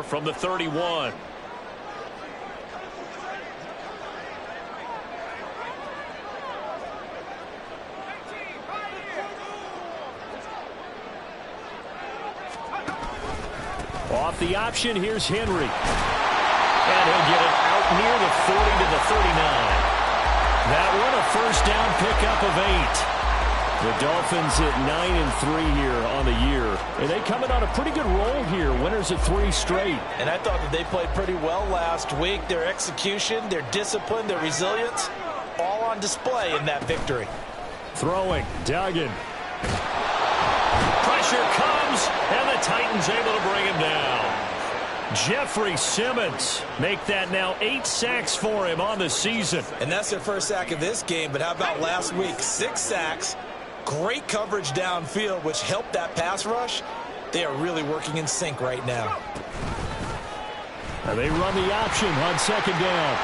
From the 31. Off the option, here's Henry. And he'll get it out near the 40 to the 39. That one a first down pickup of 8. The Dolphins at 9-3 here on the year. And they coming on a pretty good roll here. Winners of 3 straight. And I thought that they played pretty well last week. Their execution, their discipline, their resilience, all on display in that victory. Throwing, Duggan. Pressure comes, and the Titans able to bring him down. Jeffrey Simmons make that now 8 sacks for him on the season. And that's their first sack of this game, but how about last week? 6 sacks. Great coverage downfield, which helped that pass rush. They are really working in sync right now. They run the option on second down.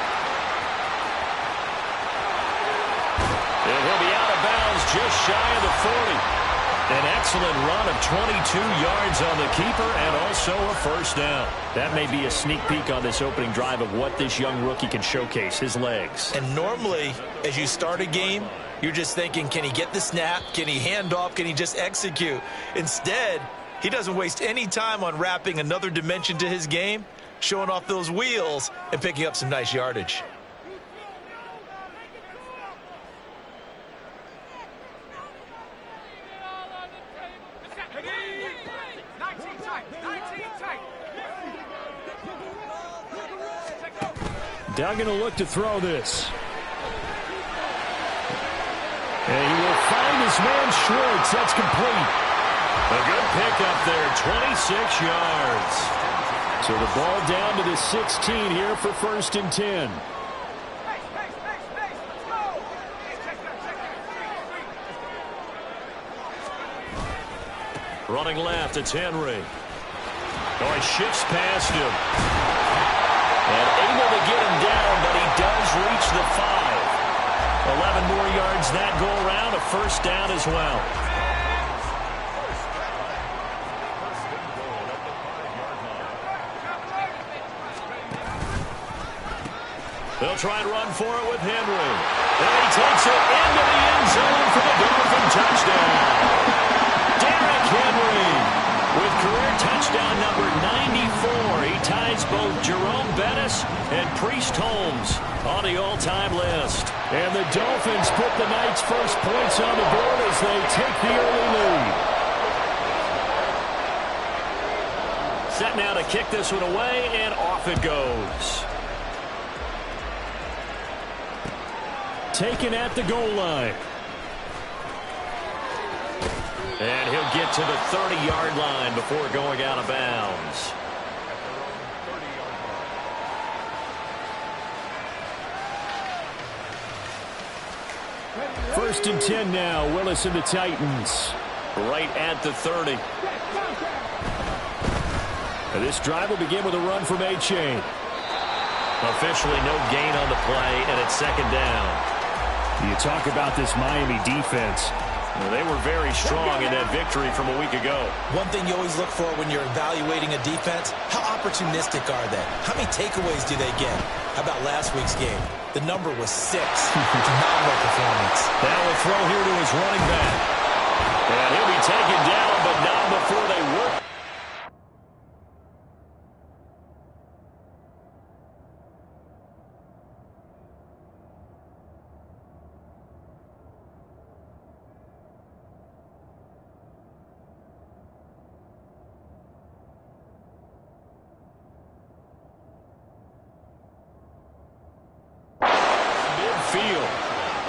And he'll be out of bounds just shy of the 40. An excellent run of 22 yards on the keeper and also a first down. That may be a sneak peek on this opening drive of what this young rookie can showcase, his legs. And normally, as you start a game, you're just thinking, can he get the snap? Can he hand off? Can he just execute? Instead, he doesn't waste any time on wrapping another dimension to his game, showing off those wheels and picking up some nice yardage. Duggan will look to throw this. And he will find his man Schwartz. That's complete. A good pickup there, 26 yards. So the ball down to the 16 here for 1st and 10. Running left, it's Henry. Oh, he shifts past him. And able to get him down, but he does reach the 5. 11 more yards that go around, a first down as well. They'll try and run for it with Henry. And he takes it into the end zone for the Dolphin touchdown. Derrick Henry with career touchdown number 94. He ties both Jerome Bettis and Priest Holmes on the all-time list. And the Dolphins put the night's first points on the board as they take the early lead. Set now to kick this one away, and off it goes. Taken at the goal line. And he'll get to the 30-yard line before going out of bounds. First and 10 now. Willis and the Titans. Right at the 30. And this drive will begin with a run from A-Chain. Officially no gain on the play, and it's second down. You talk about this Miami defense. Well, they were very strong in that victory from a week ago. One thing you always look for when you're evaluating a defense, how opportunistic are they? How many takeaways do they get? How about last week's game? The number was 6. Phenomenal performance. That will throw here to his running back. And he'll be taken down, but not before they work.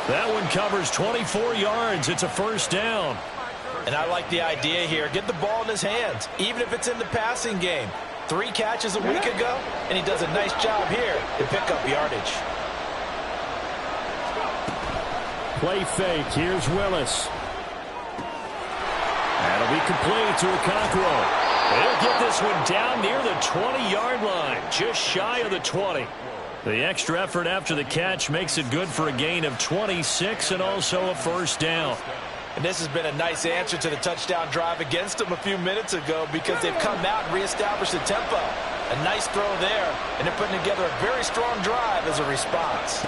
That one covers 24 yards. It's a first down. And I like the idea here. Get the ball in his hands, even if it's in the passing game. 3 catches a week ago, and he does a nice job here to pick up yardage. Play fake. Here's Willis. That'll be complete to Okonkwo. They'll get this one down near the 20-yard line, just shy of the 20. The extra effort after the catch makes it good for a gain of 26 and also a first down. And this has been a nice answer to the touchdown drive against them a few minutes ago because they've come out and reestablished the tempo. A nice throw there, and they're putting together a very strong drive as a response.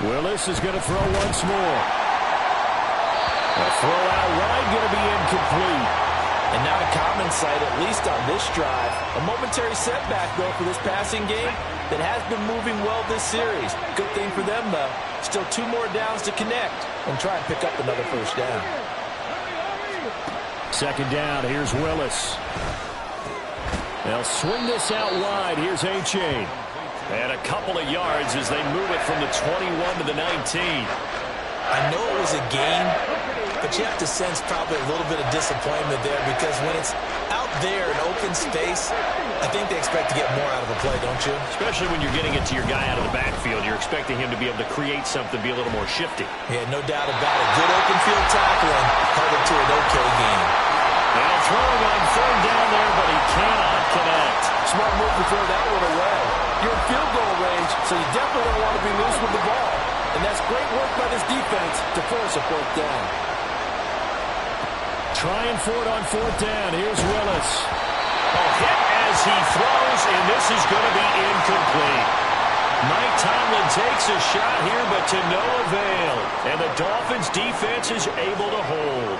Willis is going to throw once more. A throw out wide, going to be incomplete. And not a common sight, at least on this drive. A momentary setback, though, for this passing game that has been moving well this series. Good thing for them, though. Still 2 more downs to connect and try and pick up another first down. Second down, here's Willis. They'll swing this out wide. Here's A-Chain. And a couple of yards as they move it from the 21 to the 19. I know it was a gain, but you have to sense probably a little bit of disappointment there because when it's out there in open space, I think they expect to get more out of a play, don't you? Especially when you're getting it to your guy out of the backfield. You're expecting him to be able to create something, be a little more shifty. Yeah, no doubt about it. Good open field tackling, headed to an okay game. Now throwing on third down there, but he cannot connect. Smart move to throw that one away. You're in field goal range, so you definitely don't want to be loose with the ball. And that's great work by this defense to force a fourth down. Trying for it on fourth down. Here's Willis. A hit as he throws, and this is going to be incomplete. Mike Tomlin takes a shot here, but to no avail. And the Dolphins defense is able to hold.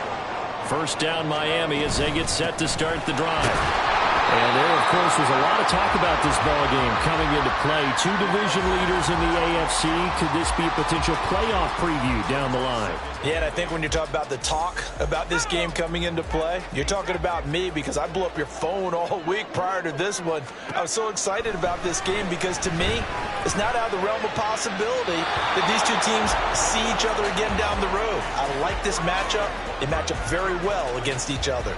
First down Miami as they get set to start the drive. And there, of course, was a lot of talk about this ball game coming into play. 2 division leaders in the AFC. Could this be a potential playoff preview down the line? Yeah, and I think when you're talking about the talk about this game coming into play, you're talking about me because I blew up your phone all week prior to this one. I was so excited about this game because, to me, it's not out of the realm of possibility that these 2 teams see each other again down the road. I like this matchup. They match up very well against each other.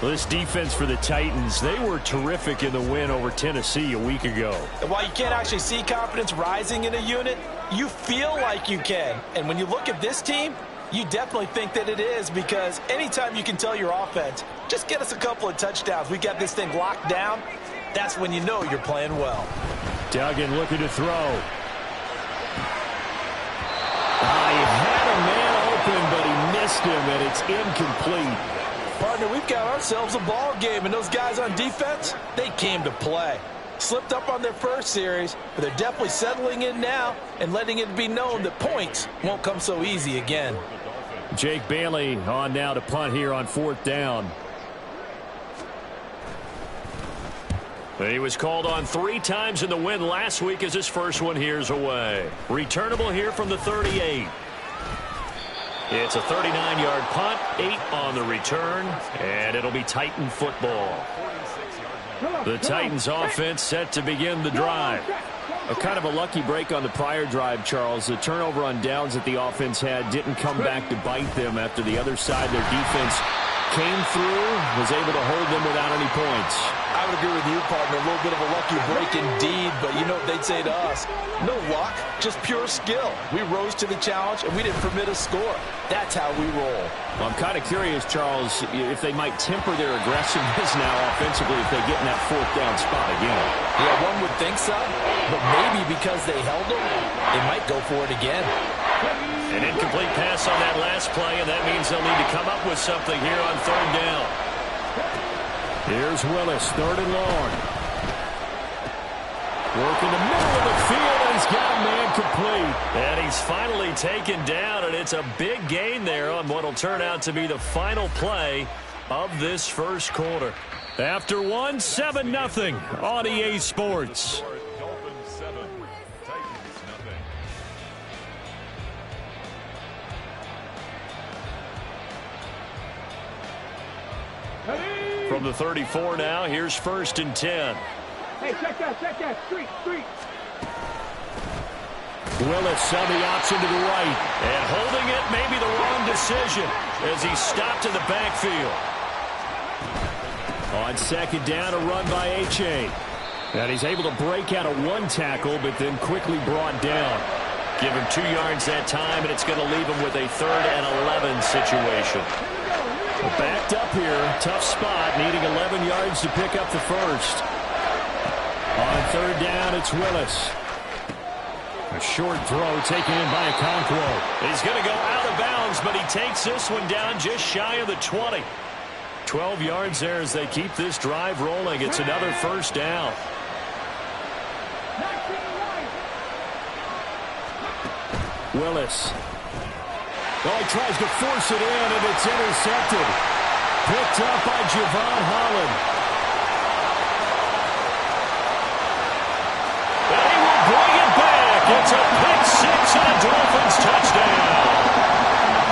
Well, this defense for the Titans, they were terrific in the win over Tennessee a week ago. And while you can't actually see confidence rising in a unit, you feel like you can. And when you look at this team, you definitely think that it is because anytime you can tell your offense, just get us a couple of touchdowns, we got this thing locked down, that's when you know you're playing well. Duggan looking to throw. He had a man open, but he missed him, and it's incomplete. Partner, we've got ourselves a ball game, and those guys on defense, they came to play. Slipped up on their first series, but they're definitely settling in now and letting it be known that points won't come so easy again. Jake Bailey on now to punt here on fourth down. He was called on 3 times in the win last week as his first one here's away. Returnable here from the 38. It's a 39-yard punt, 8 on the return, and it'll be Titan football. The Titans offense set to begin the drive. A kind of a lucky break on the prior drive, Charles. The turnover on downs that the offense had didn't come back to bite them after the other side. Their defense came through, was able to hold them without any points. I would agree with you, partner. A little bit of a lucky break indeed, but you know what they'd say to us? No luck, just pure skill. We rose to the challenge, and we didn't permit a score. That's how we roll. Well, I'm kind of curious, Charles, if they might temper their aggressiveness now offensively if they get in that fourth down spot again. Yeah, one would think so, but maybe because they held them, they might go for it again. An incomplete pass on that last play, and that means they'll need to come up with something here on third down. Here's Willis, 3rd and long. Work in the middle of the field, and he's got a man complete. And he's finally taken down, and it's a big gain there on what will turn out to be the final play of this first quarter. After one, 7-0 on EA Sports. From the 34 now, here's 1st and 10. Hey, check that, street. Willis on the option to the right. And holding it may be the wrong decision as he stopped in the backfield. On second down, a run by A-Chain. And he's able to break out of 1 tackle, but then quickly brought down. Give him 2 yards that time, and it's going to leave him with a 3rd and 11 situation. Well, backed up here, tough spot, needing 11 yards to pick up the first. On third down, it's Willis. A short throw taken in by Okonkwo. He's going to go out of bounds, but he takes this one down just shy of the 20. 12 yards there as they keep this drive rolling. It's another first down. Willis. Oh, he tries to force it in, and it's intercepted. Picked up by Javon Holland. And he will bring it back. It's a pick six and a Dolphins touchdown.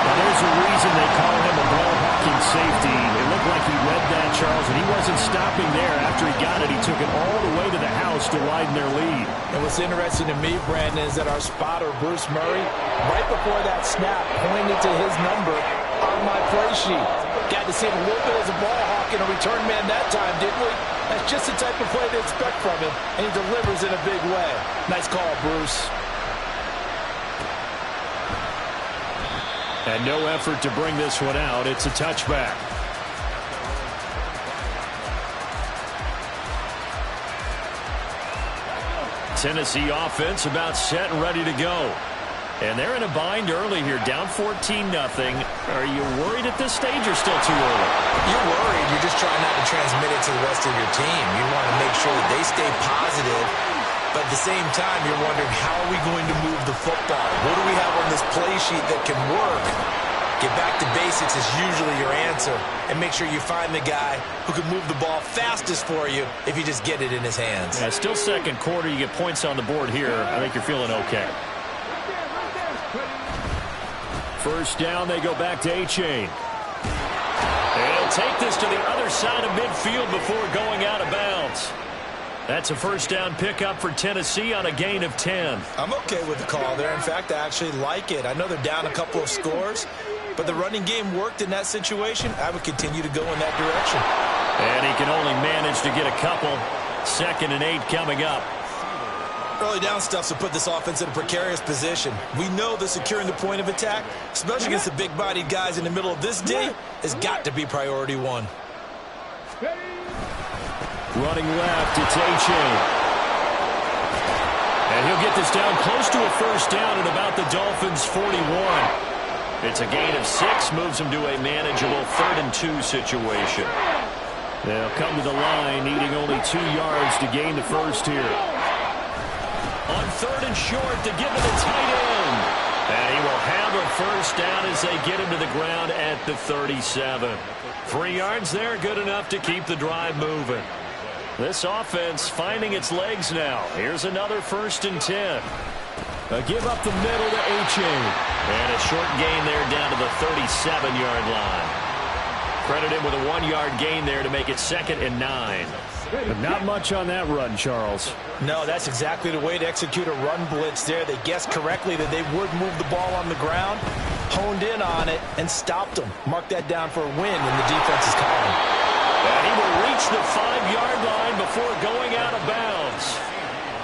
Now, there's a reason they call him a ball-hawking safety. It looked like he read that, Charles, and he wasn't stopping there. After he got it, he took it all the way to the house to widen their lead. And what's interesting to me, Brandon, is that our spotter, Bruce Murray, right before that snap, pointed to his number on my play sheet. Got to see him a little bit as a ball hawk and a return man that time, didn't we? That's just the type of play to expect from him, and he delivers in a big way. Nice call, Bruce. And no effort to bring this one out. It's a touchback. Tennessee offense about set and ready to go. And they're in a bind early here, down 14-0. Are you worried at this stage or still too early? You're worried. You're just trying not to transmit it to the rest of your team. You want to make sure that they stay positive. But at the same time, you're wondering, how are we going to move the football? What do we have on this play sheet that can work? Get back to basics is usually your answer. And make sure you find the guy who can move the ball fastest for you if you just get it in his hands. Yeah, still second quarter. You get points on the board here. I think you're feeling okay. First down, they go back to A-Chain. They'll take this to the other side of midfield before going out of bounds. That's a first down pickup for Tennessee on a gain of 10. I'm okay with the call there. In fact, I actually like it. I know they're down a couple of scores, but the running game worked in that situation. I would continue to go in that direction. And he can only manage to get a couple. 2nd and 8 coming up. Early down stuffs will put this offense in a precarious position. We know that securing the point of attack, especially against the big-bodied guys in the middle of this D, has got to be priority one. Running left, it's A-Chain. And he'll get this down close to a first down at about the Dolphins' 41. It's a gain of 6, moves them to a manageable 3rd and 2 situation. They'll come to the line, needing only 2 yards to gain the first here. On 3rd and short to give to the tight end. And he will have a first down as they get him to the ground at the 37. 3 yards there, good enough to keep the drive moving. This offense finding its legs now. Here's another 1st and 10. A give up the middle to A-Chain. And a short gain there down to the 37-yard line. Credit him with a 1-yard gain there to make it 2nd and 9. But not much on that run, Charles. No, that's exactly the way to execute a run blitz there. They guessed correctly that they would move the ball on the ground, honed in on it, and stopped them. Mark that down for a win in the defense's column. And he will reach the 5-yard line before going out of bounds.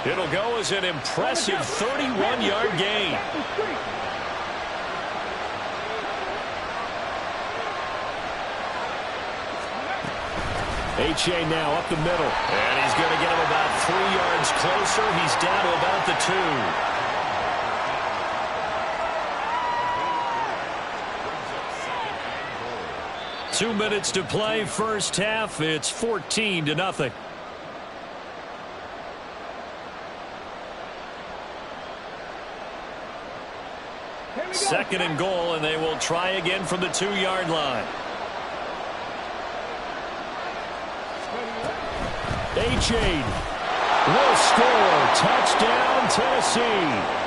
It'll go as an impressive 31-yard gain. A-Chain now up the middle. And he's going to get him about 3 yards closer. He's down to about the 2. 2 minutes to play, first half. It's 14-0. Second and goal, and they will try again from the 2-yard line. A-Chain will score. Touchdown, Tennessee.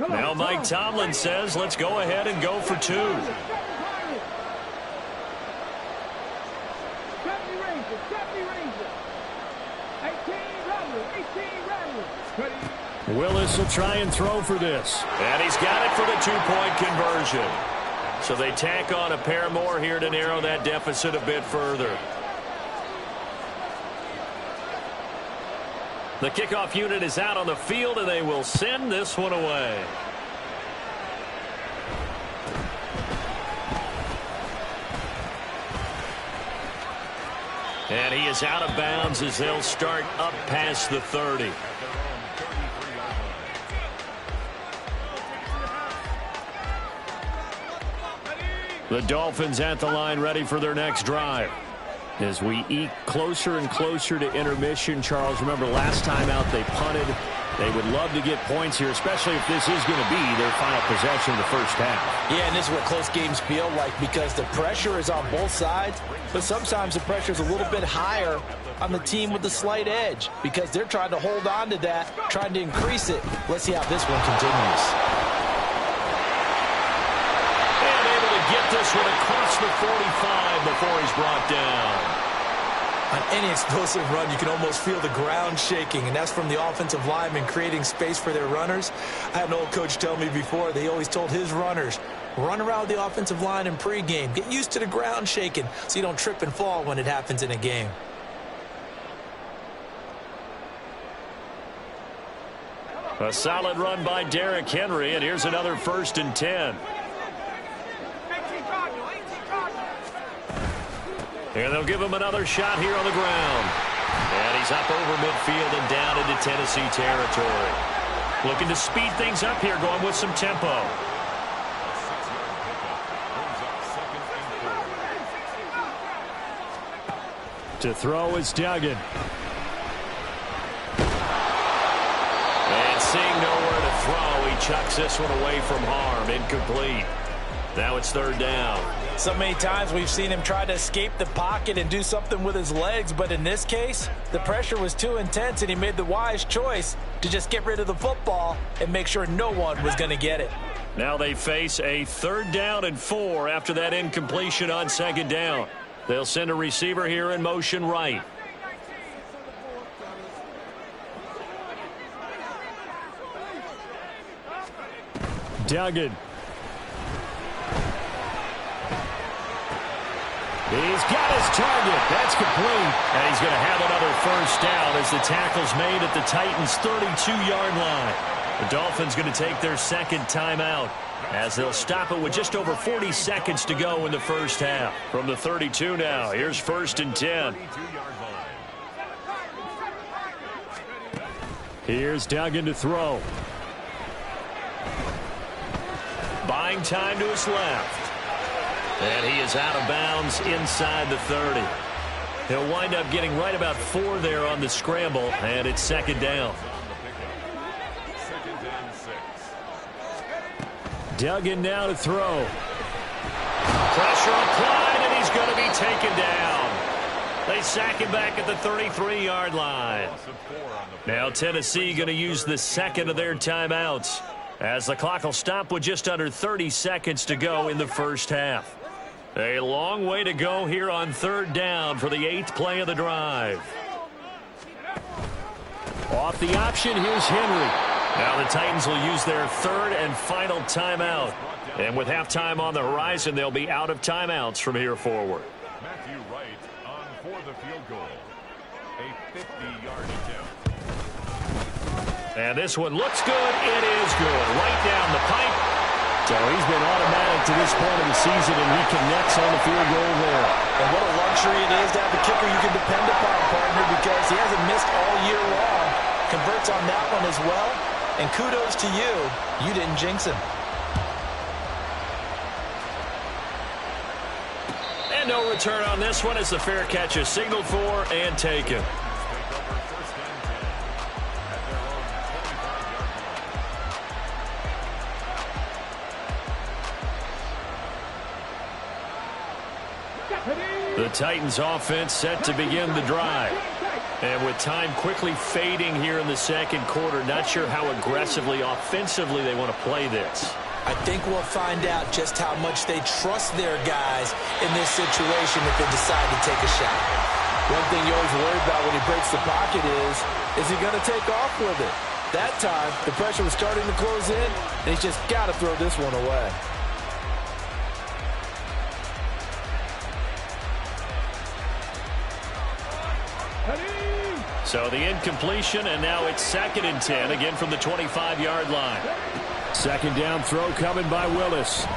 Now Mike Tomlin says, let's go ahead and go for 2. Willis will try and throw for this. And he's got it for the 2-point conversion. So they tack on a pair more here to narrow that deficit a bit further. The kickoff unit is out on the field, and they will send this one away. And he is out of bounds as they'll start up past the 30. The Dolphins at the line ready for their next drive. As we eke closer and closer to intermission, Charles, remember last time out they punted. They would love to get points here, especially if this is going to be their final possession of the first half. Yeah, and this is what close games feel like because the pressure is on both sides, but sometimes the pressure is a little bit higher on the team with the slight edge because they're trying to hold on to that, trying to increase it. Let's see how this one continues. And able to get this one across the 45 before he's brought down. On any explosive run, you can almost feel the ground shaking, and that's from the offensive linemen creating space for their runners. I had an old coach tell me before, they always told his runners, run around the offensive line in pregame. Get used to the ground shaking so you don't trip and fall when it happens in a game. A solid run by Derrick Henry, and here's another 1st and 10. And they'll give him another shot here on the ground. And he's up over midfield and down into Tennessee territory. Looking to speed things up here, going with some tempo. To throw is Duggan. And seeing nowhere to throw, he chucks this one away from harm. Incomplete. Now it's 3rd down. So many times we've seen him try to escape the pocket and do something with his legs, but in this case, the pressure was too intense and he made the wise choice to just get rid of the football and make sure no one was going to get it. Now they face a 3rd down and 4 after that incompletion on 2nd down. They'll send a receiver here in motion right. Duggan. He's got his target. That's complete. And he's going to have another 1st down as the tackle's made at the Titans' 32-yard line. The Dolphins going to take their 2nd timeout as they'll stop it with just over 40 seconds to go in the first half. From the 32 now, here's 1st and 10. Here's Duggan to throw. Buying time to his left. And he is out of bounds inside the 30. He'll wind up getting right about 4 there on the scramble, and it's 2nd down. Duggan now to throw. Pressure applied, and he's going to be taken down. They sack him back at the 33-yard line. Now Tennessee going to use the 2nd of their timeouts as the clock will stop with just under 30 seconds to go in the first half. A long way to go here on 3rd down for the 8th play of the drive. Off the option, here's Henry. Now the Titans will use their 3rd and final timeout. And with halftime on the horizon, they'll be out of timeouts from here forward. Matthew Wright on for the field goal. A 50-yard attempt. And this one looks good. It is good. Right down the pipe. So he's been automatic to this point of the season, and he connects on the field goal there. And what a luxury it is to have a kicker you can depend upon, partner, because he hasn't missed all year long. Converts on that one as well. And kudos to you. You didn't jinx him. And no return on this one as the fair catch is signaled for and taken. The Titans offense set to begin the drive. And with time quickly fading here in the 2nd quarter, not sure how aggressively, offensively they want to play this. I think we'll find out just how much they trust their guys in this situation if they decide to take a shot. One thing you always worry about when he breaks the pocket is he going to take off with it? That time, the pressure was starting to close in, and he's just got to throw this one away. So the incompletion, and now it's 2nd and 10, again from the 25-yard line. 2nd down throw coming by Willis. And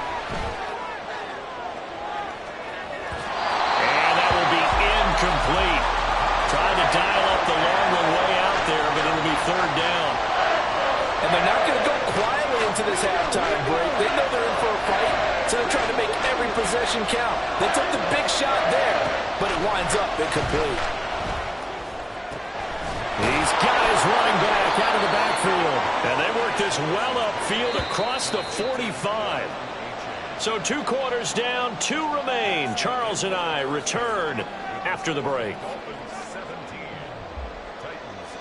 that will be incomplete. possession count. They took the big shot there, but it winds up incomplete. He's got his running back out of the backfield. And they work this well upfield across the 45. So 2 quarters down, 2 remain. Charles and I return after the break. Dolphins 17, Titans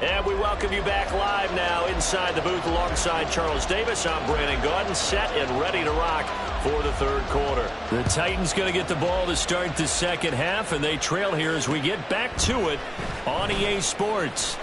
8. And we welcome you back live now inside the booth alongside Charles Davis. I'm Brandon Gaudin, set and ready to rock for the 3rd quarter. The Titans going to get the ball to start the 2nd half, and they trail here as we get back to it on EA Sports.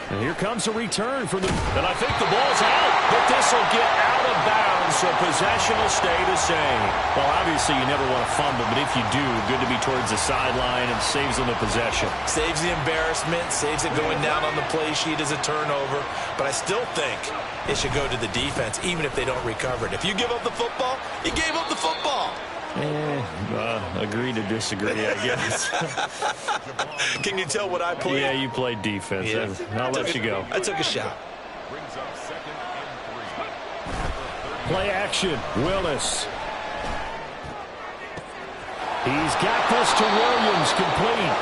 And here comes a return from the... And I think the ball's out, but this will get out of bounds, so possession will stay the same. Well, obviously you never want to fumble, but if you do, good to be towards the sideline and saves them the possession. Saves the embarrassment, saves it going down on the play sheet as a turnover. But I still think it should go to the defense, even if they don't recover it. If you give up the football, you gave up the football. Agree to disagree, I guess. Can you tell what I played? Yeah, you played defense. Yeah. I'll let you go. I took a shot. Brings up 2nd and 3. Play action. Willis. He's got this to Williams, complete.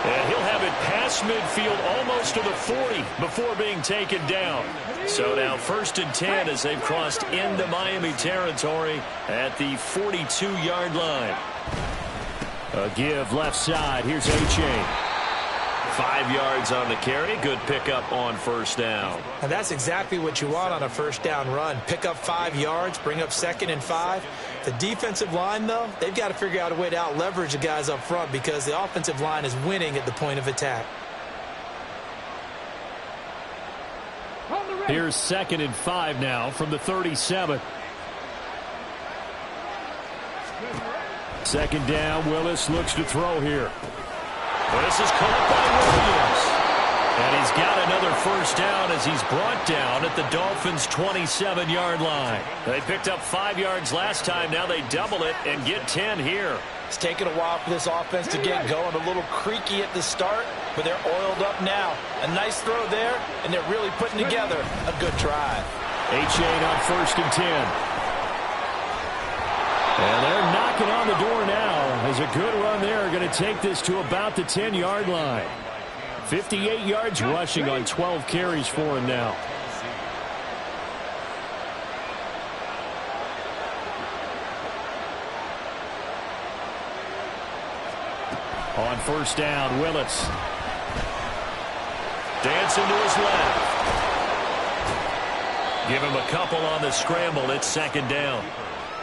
And he'll have it past midfield almost to the 40 before being taken down. So now 1st and 10 as they've crossed into Miami territory at the 42-yard line. A give left side. Here's A-Chain. 5 yards on the carry. Good pickup on 1st down. And that's exactly what you want on a 1st down run. Pick up 5 yards, bring up 2nd and 5. The defensive line, though, they've got to figure out a way to out-leverage the guys up front because the offensive line is winning at the point of attack. Here's 2nd and 5 now from the 37. 2nd down, Willis looks to throw here. This is caught by Williams. And he's got another 1st down as he's brought down at the Dolphins' 27-yard line. They picked up 5 yards last time. Now they double it and get 10 here. It's taken a while for this offense to get going. A little creaky at the start, but they're oiled up now. A nice throw there, and they're really putting together a good drive. A-Chain on 1st and 10. And they're knocking on the door now as a good run there. Going to take this to about the 10-yard line. 58 yards rushing on 12 carries for him now. On 1st down, Willis. Dancing to his left. Give him a couple on the scramble. It's 2nd down.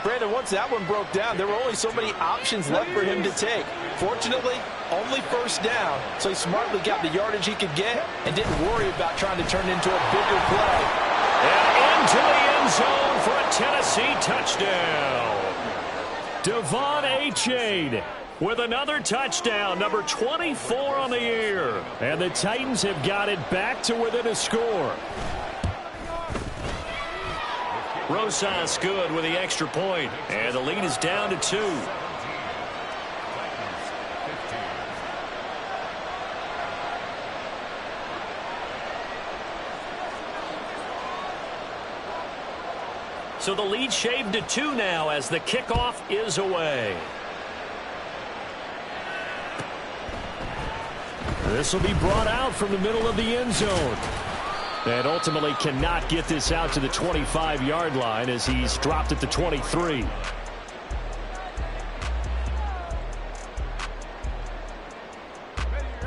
Brandon, once that one broke down, there were only so many options left for him to take. Fortunately, only 1st down, so he smartly got the yardage he could get and didn't worry about trying to turn it into a bigger play. And into the end zone for a Tennessee touchdown. Devon A-Chain with another touchdown, number 24 on the year. And the Titans have got it back to within a score. Rosas good with the extra point, and the lead is down to 2. So the lead shaved to 2 now as the kickoff is away. This will be brought out from the middle of the end zone. And ultimately cannot get this out to the 25-yard line as he's dropped at the 23.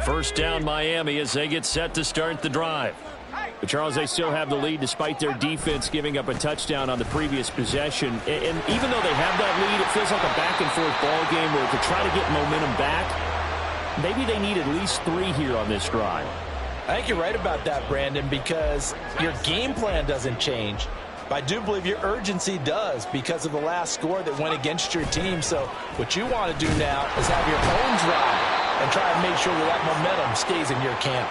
First down Miami as they get set to start the drive. But Charles, they still have the lead despite their defense giving up a touchdown on the previous possession. And even though they have that lead, it feels like a back-and-forth ball game where to try to get momentum back, maybe they need at least 3 here on this drive. I think you're right about that, Brandon, because your game plan doesn't change. But I do believe your urgency does because of the last score that went against your team. So what you want to do now is have your own drive and try and make sure that momentum stays in your camp.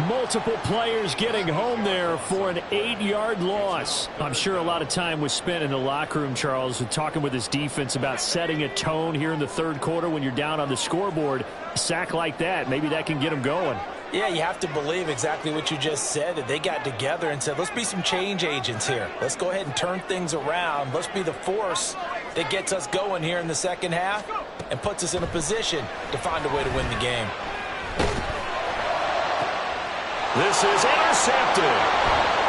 Multiple players getting home there for an 8-yard loss. I'm sure a lot of time was spent in the locker room, Charles, talking with his defense about setting a tone here in the third quarter when you're down on the scoreboard. A sack like that, maybe that can get them going. Yeah, you have to believe exactly what you just said, that they got together and said, let's be some change agents here. Let's go ahead and turn things around. Let's be the force that gets us going here in the second half and puts us in a position to find a way to win the game. This is intercepted.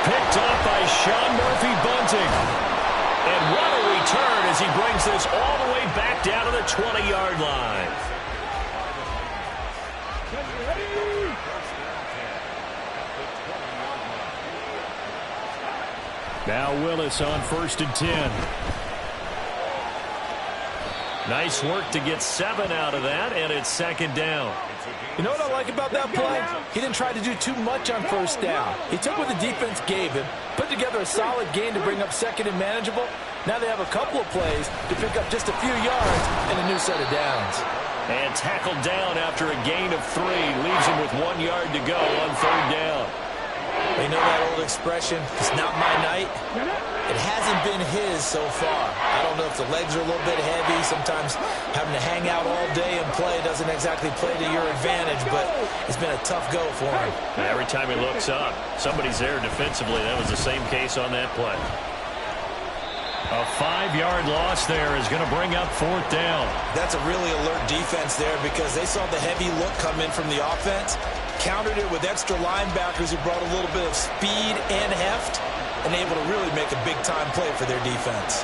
Picked up by Sean Murphy-Bunting. And what a return as he brings this all the way back down to the 20-yard line. Now Willis on 1st and 10. Nice work to get 7 out of that, and it's 2nd down. You know what I like about that play? He didn't try to do too much on 1st down. He took what the defense gave him, put together a solid gain to bring up 2nd and manageable. Now they have a couple of plays to pick up just a few yards and a new set of downs. And tackled down after a gain of 3. Leaves him with 1 yard to go on 3rd down. You know that old expression, it's not my night? It hasn't been his so far. I don't know if the legs are a little bit heavy. Sometimes having to hang out all day and play doesn't exactly play to your advantage, but it's been a tough go for him. Every time he looks up, somebody's there defensively. That was the same case on that play. A 5-yard loss there is going to bring up 4th down. That's a really alert defense there because they saw the heavy look come in from the offense, countered it with extra linebackers who brought a little bit of speed and heft, and able to really make a big-time play for their defense.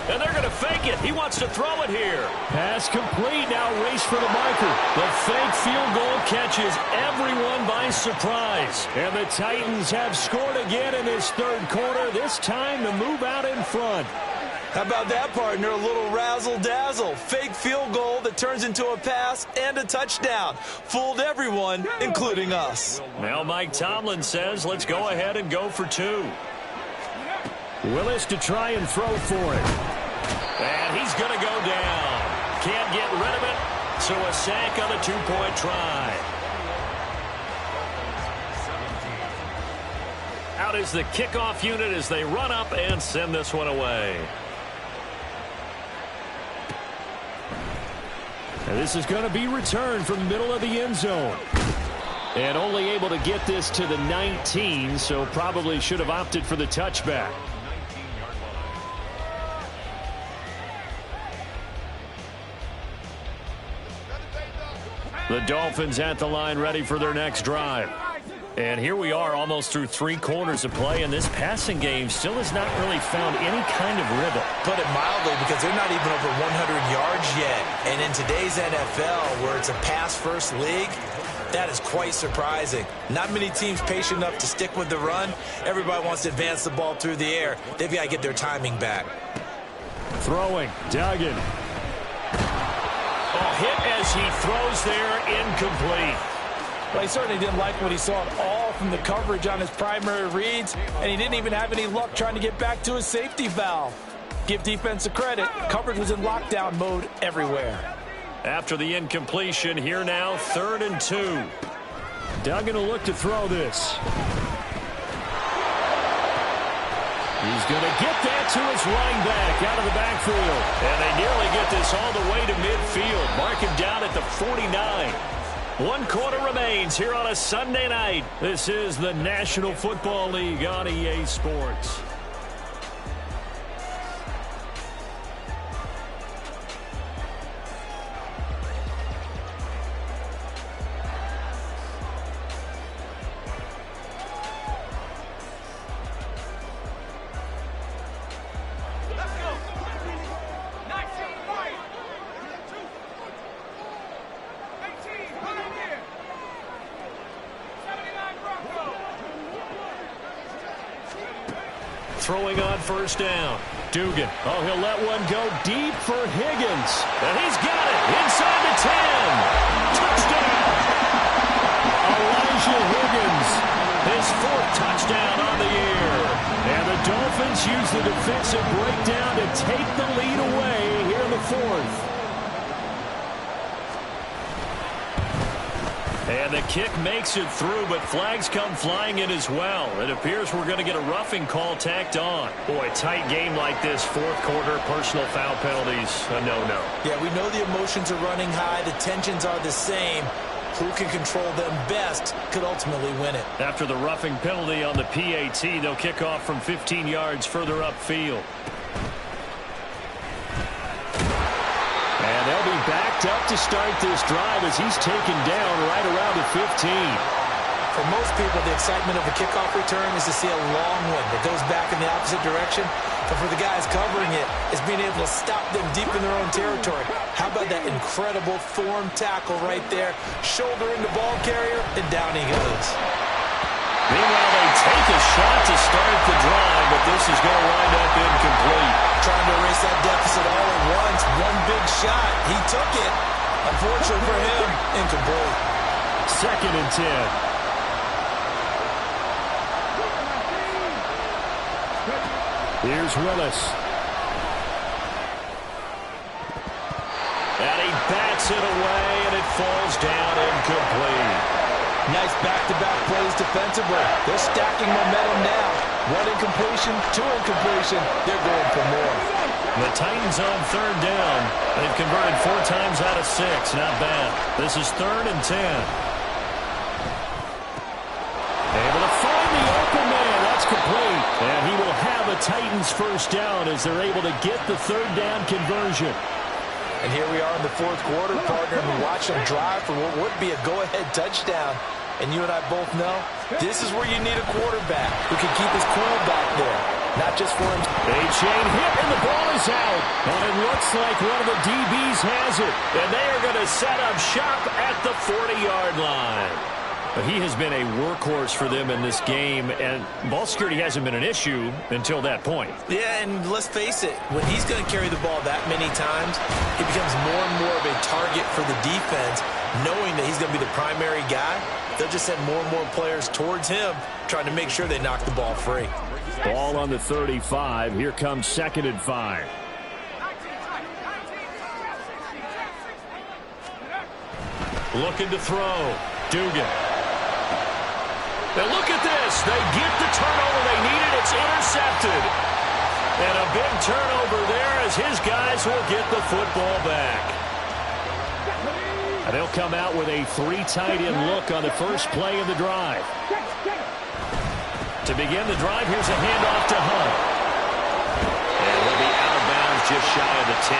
And they're going to fake it. He wants to throw it here. Pass complete. Now race for the marker. The fake field goal catches everyone by surprise. And the Titans have scored again in this third quarter. This time to move out in front. How about that, partner? A little razzle-dazzle. Fake field goal that turns into a pass and a touchdown. Fooled everyone, including us. Now Mike Tomlin says, let's go ahead and go for 2. Willis to try and throw for it. And he's going to go down. Can't get rid of it, so a sack on the 2-point try. Out is the kickoff unit as they run up and send this one away. And this is going to be returned from the middle of the end zone. And only able to get this to the 19, so probably should have opted for the touchback. The Dolphins at the line ready for their next drive. And here we are almost through 3 quarters of play, and this passing game still has not really found any kind of rhythm. Put it mildly, because they're not even over 100 yards yet. And in today's NFL, where it's a pass-first league, that is quite surprising. Not many teams patient enough to stick with the run. Everybody wants to advance the ball through the air. They've got to get their timing back. Throwing, Duggan. A hit as he throws there, incomplete. Well, he certainly didn't like what he saw at all from the coverage on his primary reads, and he didn't even have any luck trying to get back to his safety valve. Give defense a credit. Coverage was in lockdown mode everywhere. After the incompletion, here now, 3rd and 2. Duggan will look to throw this. He's going to get that to his running back out of the backfield. And they nearly get this all the way to midfield. Mark him down at the 49. 1 quarter remains here on a Sunday night. This is the National Football League on EA Sports. Throwing on 1st down. Dugan. Oh, he'll let one go deep for Higgins. And he's got it inside the 10. Touchdown. Elijah Higgins. His 4th touchdown on the year. And the Dolphins use the defensive breakdown to take the lead away here in the 4th. And the kick makes it through, but flags come flying in as well. It appears we're going to get a roughing call tacked on. Boy, tight game like this, fourth quarter, personal foul penalties, a no-no. Yeah, we know the emotions are running high. The tensions are the same. Who can control them best could ultimately win it. After the roughing penalty on the PAT, they'll kick off from 15 yards further upfield. And they'll be backed up to start this drive as he's taken down right around the 15. For most people, the excitement of a kickoff return is to see a long one that goes back in the opposite direction. But for the guys covering it, it's being able to stop them deep in their own territory. How about that incredible form tackle right there? Shoulder into ball carrier, and down he goes. Meanwhile, they take a shot to start the drive, but this is going to wind up incomplete. Trying to erase that deficit all at once. One big shot. He took it. Unfortunately for him, incomplete. 2nd and 10. Here's Willis. And he bats it away, and it falls down incomplete. Nice back-to-back plays defensively. They're stacking momentum now. 1 incompletion, 2 incompletion. They're going for more. The Titans on 3rd down. They've converted 4 times out of 6. Not bad. This is 3rd and 10. Able to find the open man. That's complete. And he will have a Titans first down as they're able to get the 3rd down conversion. And here we are in the 4th quarter, partner, and watch them drive for what would be a go-ahead touchdown. And you and I both know this is where you need a quarterback who can keep his cool back there. Not just for him. A chain hit, and the ball is out. And it looks like one of the DBs has it. And they are going to set up shop at the 40-yard line. But he has been a workhorse for them in this game, and ball security hasn't been an issue until that point. Yeah, and let's face it, when he's going to carry the ball that many times, he becomes more and more of a target for the defense, knowing that he's going to be the primary guy. They'll just send more and more players towards him, trying to make sure they knock the ball free. Ball on the 35. Here comes 2nd and 5. Looking to throw. Dugan. Now look at this. They get the turnover they needed. It's intercepted. And a big turnover there as his guys will get the football back. And they'll come out with a 3 tight end look on the first play of the drive. To begin the drive, here's a handoff to Hunt. And he'll be out of bounds just shy of the 10.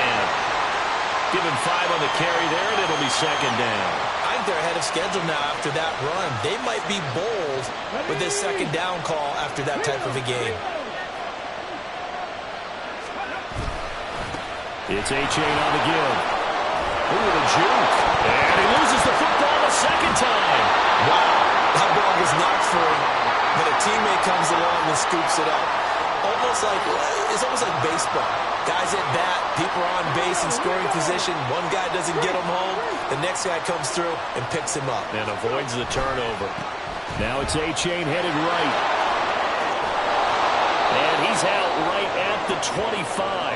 Give him 5 on the carry there, and it'll be 2nd down. I think they're ahead of schedule now after that run. They might be bold with this 2nd down call after that type of a game. It's A-Chain on the give. Ooh, the juke. And he loses the football a 2nd time. Wow, that ball was knocked for him, but a teammate comes along and scoops it up. It's almost like baseball. Guys at bat, people are on base in scoring position. One guy doesn't get him home. The next guy comes through and picks him up. And avoids the turnover. Now it's A-Chain headed right. And he's out right at the 25.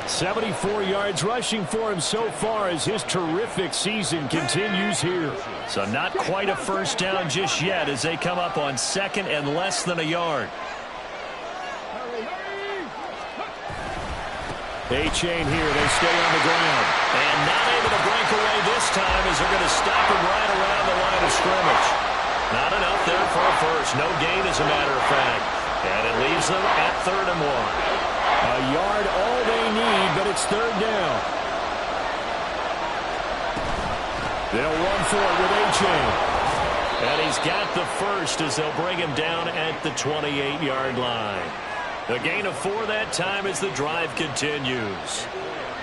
74 yards rushing for him so far as his terrific season continues here. So not quite a first down just yet as they come up on 2nd and less than a yard. A-Chain here. They stay on the ground. And not able to break away this time as they're going to stop him right around the line of scrimmage. Not enough there for a first. No gain, as a matter of fact. And it leaves them at 3rd and 1. A yard all they need, but it's 3rd down. They'll run for it with A-Chain. And he's got the first as they'll bring him down at the 28-yard line. The gain of 4 that time as the drive continues.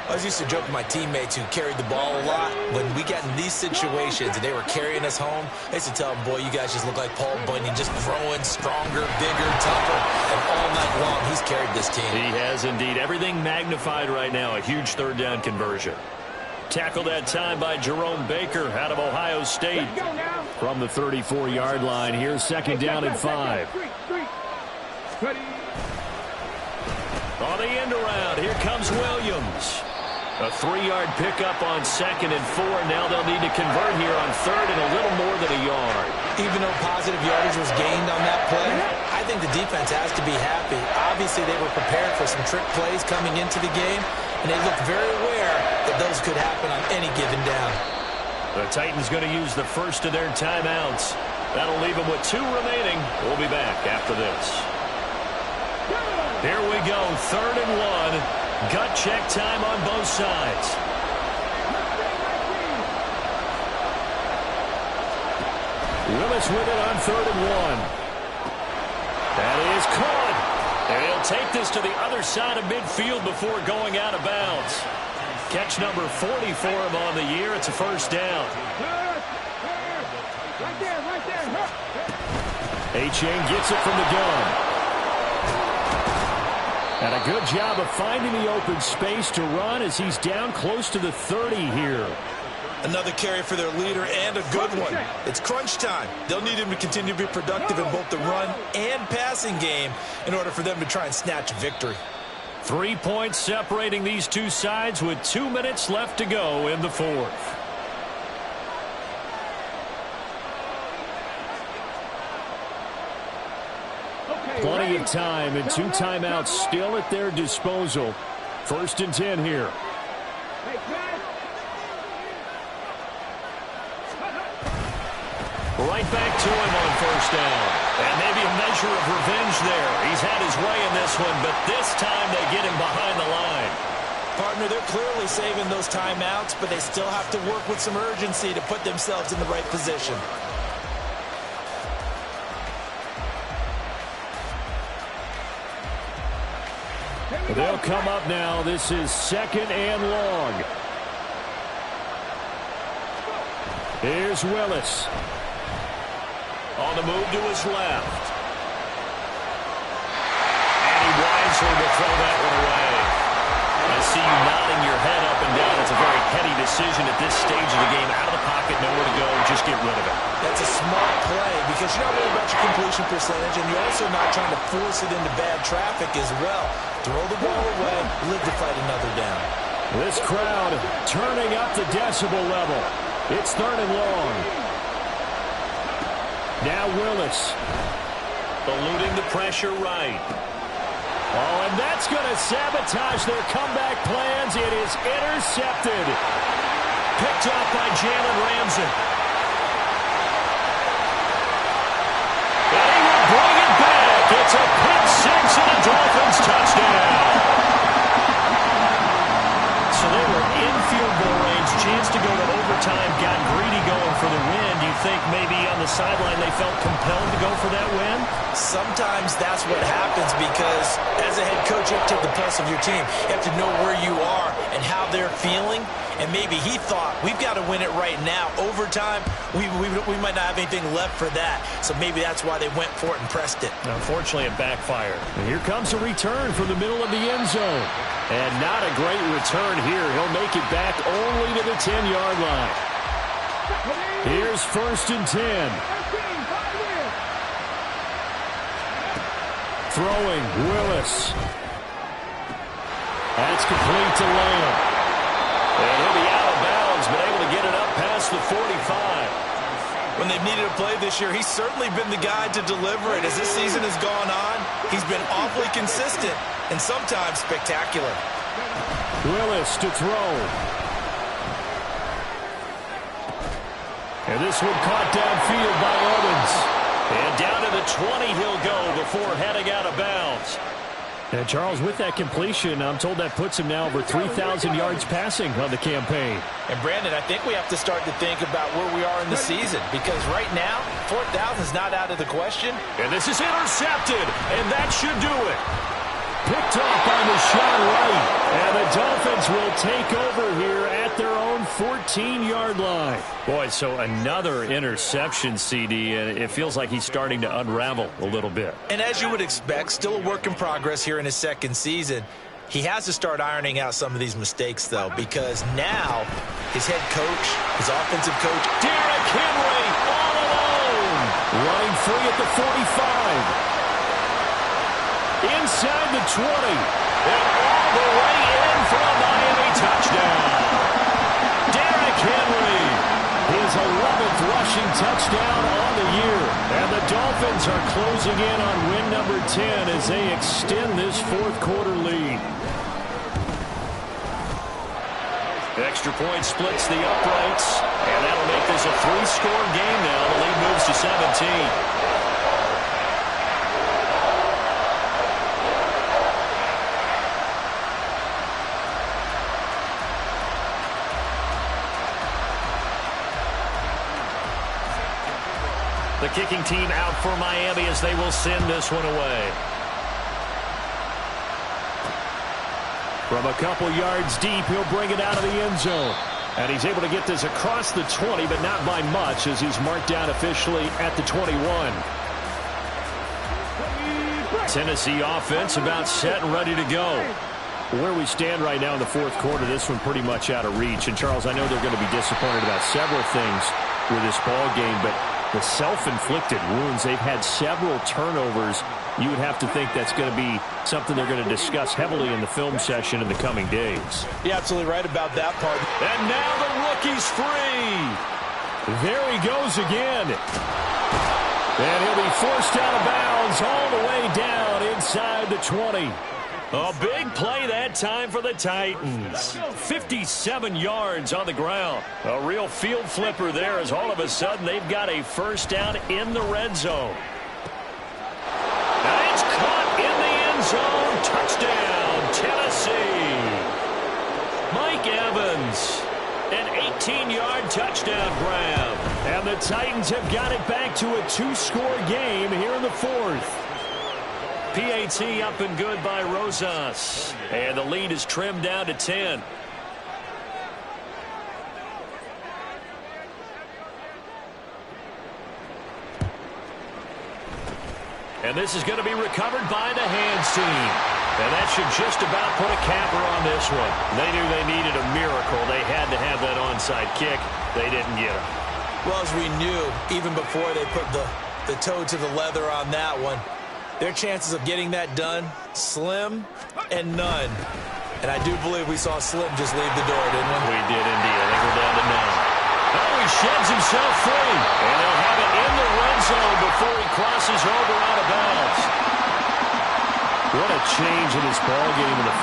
I used to joke with my teammates who carried the ball a lot. When we got in these situations and they were carrying us home, I used to tell them, boy, you guys just look like Paul Bunyan, just growing stronger, bigger, tougher. And all night long, he's carried this team. He has indeed. Everything magnified right now. A huge 3rd down conversion. Tackled that time by Jerome Baker out of Ohio State. From the 34-yard line, here's 2nd down and 5. On the end around, here comes Williams. A 3-yard pickup on 2nd and 4. Now they'll need to convert here on 3rd and a little more than a yard. Even though positive yardage was gained on that play, I think the defense has to be happy. Obviously, they were prepared for some trick plays coming into the game, and they looked very aware that those could happen on any given down. The Titans going to use the first of their timeouts. That'll leave them with 2 remaining. We'll be back after this. Here we go, 3rd and 1. Gut check time on both sides. Willis with it on 3rd and 1. That is caught. And he'll take this to the other side of midfield before going out of bounds. Catch number 40 for him on the year. It's a first down. Right there. Achane gets it from the gun. And a good job of finding the open space to run as he's down close to the 30 here. Another carry for their leader and a good one. It's crunch time. They'll need him to continue to be productive in both the run and passing game in order for them to try and snatch a victory. 3 points separating these two sides with 2 minutes left to go in the 4th. Plenty of time and 2 timeouts still at their disposal. 1st and 10 here. Right back to him on 1st down. And maybe a measure of revenge there. He's had his way in this one, but this time they get him behind the line. Partner, they're clearly saving those timeouts, but they still have to work with some urgency to put themselves in the right position. They'll come up now. This is 2nd and long. Here's Willis. On the move to his left. And he wisely will throw that one away. I see you nodding your head up and down. It's a very heady decision at this stage of the game. Out of the pocket, nowhere to go. Just get rid of it. That's a smart play because you're not worried about your completion percentage, and you're also not trying to force it into bad traffic as well. Throw the ball away, live to fight another down. This crowd turning up the decibel level. It's 3rd and long. Now Willis. Eluding the pressure right. Oh, and that's going to sabotage their comeback plans. It is intercepted. Picked up by Jalen Ramsey. And he will bring it back. It's a pick six and a Dolphins touchdown. So they were in field goal range. Chance to go to overtime. Got greedy going for the win. Do you think maybe on the sideline they felt compelled to go for that win? Sometimes that's what happens because as a head coach, you have to take the pulse of your team. You have to know where you are and how they're feeling. And maybe he thought, we've got to win it right now. Overtime, we might not have anything left for that. So maybe that's why they went for it and pressed it. Unfortunately, it backfired. And here comes a return from the middle of the end zone. And not a great return here. He'll make it back only to the 10-yard line. Here's 1st and 10. Throwing, Willis. That's complete to Lamb. And he'll be out of bounds, but able to get it up past the 45. When they've needed a play this year, he's certainly been the guy to deliver it. As this season has gone on, he's been awfully consistent and sometimes spectacular. Willis to throw. And this one caught downfield by Owens. And down to the 20 he'll go before heading out of bounds. And Charles, with that completion, I'm told that puts him now over 3,000 yards passing on the campaign. And Brandon, I think we have to start to think about where we are in the season because right now, 4,000 is not out of the question. And this is intercepted, and that should do it. Picked off on the shot right, and the Dolphins will take over here at their own 14-yard line. Boy, so another interception, CD, and it feels like he's starting to unravel a little bit. And as you would expect, still a work in progress here in his second season. He has to start ironing out some of these mistakes, though, because now his head coach, his offensive coach, Derrick Henry all alone. Running free at the 45. Inside the 20. And all the way in for a Miami touchdown. touchdown on the year. And the Dolphins are closing in on win number 10 as they extend this fourth quarter lead. Extra point splits the uprights, and that'll make this a 3-score game now. The lead moves to 17. The kicking team out for Miami as they will send this one away. From a couple yards deep, he'll bring it out of the end zone. And he's able to get this across the 20, but not by much as he's marked down officially at the 21. Tennessee offense about set and ready to go. Where we stand right now in the fourth quarter, this one pretty much out of reach. And, Charles, I know they're going to be disappointed about several things with this ball game, but the self-inflicted wounds, they've had several turnovers. You would have to think that's going to be something they're going to discuss heavily in the film session in the coming days. You're absolutely right about that part. And now the rookie's free. There he goes again. And he'll be forced out of bounds all the way down inside the 20. A big play that time for the Titans. 57 yards on the ground. A real field flipper there as all of a sudden they've got a first down in the red zone. And it's caught in the end zone. Touchdown, Tennessee. Mike Evans. An 18-yard touchdown grab. And the Titans have got it back to a 2-score game here in the fourth. PAT up and good by Rosas. And the lead is trimmed down to 10. And this is going to be recovered by the hands team. And that should just about put a capper on this one. They knew they needed a miracle. They had to have that onside kick. They didn't get it. Well, as we knew, even before they put the toe to the leather on that one, their chances of getting that done, slim and none. And I do believe we saw Slim just leave the door, didn't we? We did indeed. I think we're down to none. Oh, he sheds himself free. And they'll have it in the red zone before he crosses over out of bounds. What a change in this ball game in the